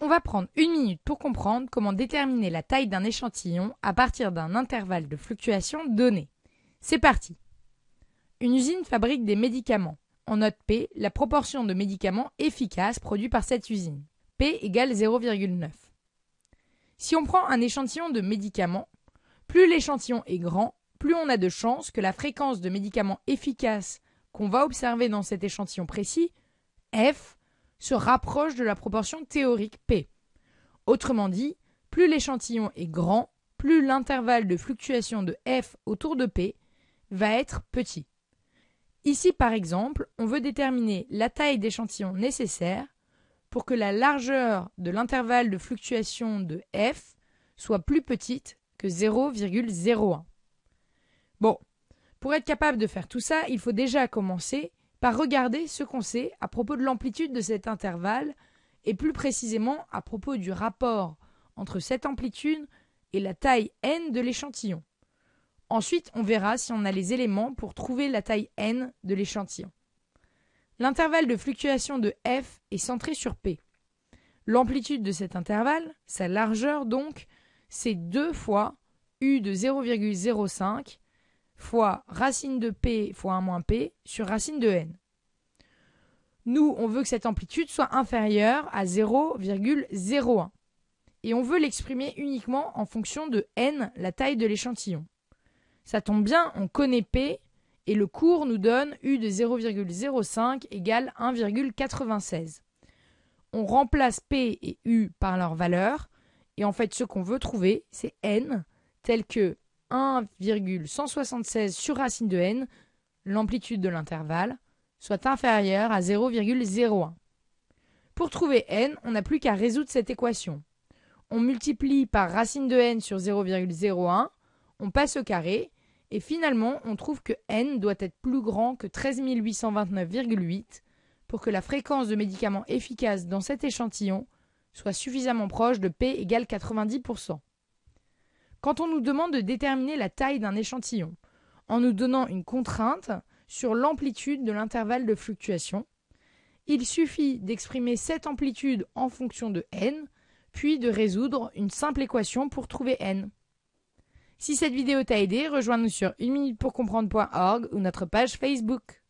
On va prendre une minute pour comprendre comment déterminer la taille d'un échantillon à partir d'un intervalle de fluctuation donné. C'est parti. Une usine fabrique des médicaments. On note P, la proportion de médicaments efficaces produits par cette usine. P égale 0,9. Si on prend un échantillon de médicaments, plus l'échantillon est grand, plus on a de chances que la fréquence de médicaments efficaces qu'on va observer dans cet échantillon précis, F, se rapproche de la proportion théorique P. Autrement dit, plus l'échantillon est grand, plus l'intervalle de fluctuation de F autour de P va être petit. Ici, par exemple, on veut déterminer la taille d'échantillon nécessaire pour que la largeur de l'intervalle de fluctuation de F soit plus petite que 0,01. Bon, pour être capable de faire tout ça, il faut déjà commencer par regarder ce qu'on sait à propos de l'amplitude de cet intervalle et plus précisément à propos du rapport entre cette amplitude et la taille n de l'échantillon. Ensuite, on verra si on a les éléments pour trouver la taille n de l'échantillon. L'intervalle de fluctuation de f est centré sur P. L'amplitude de cet intervalle, sa largeur donc, c'est 2 fois u de 0,05 fois racine de P fois 1 moins P sur racine de n. Nous, on veut que cette amplitude soit inférieure à 0,01. Et on veut l'exprimer uniquement en fonction de n, la taille de l'échantillon. Ça tombe bien, on connaît P, et le cours nous donne u de 0,05 égale 1,96. On remplace P et u par leur valeur, et en fait ce qu'on veut trouver, c'est n, tel que 1,176 sur racine de n, l'amplitude de l'intervalle, soit inférieure à 0,01. Pour trouver n, on n'a plus qu'à résoudre cette équation. On multiplie par racine de n sur 0,01, on passe au carré, et finalement on trouve que n doit être plus grand que 13 829,8 pour que la fréquence de médicaments efficaces dans cet échantillon soit suffisamment proche de P égale 90%. Quand on nous demande de déterminer la taille d'un échantillon, en nous donnant une contrainte sur l'amplitude de l'intervalle de fluctuation, il suffit d'exprimer cette amplitude en fonction de n, puis de résoudre une simple équation pour trouver n. Si cette vidéo t'a aidé, rejoins-nous sur 1minutepourcomprendre.org ou notre page Facebook.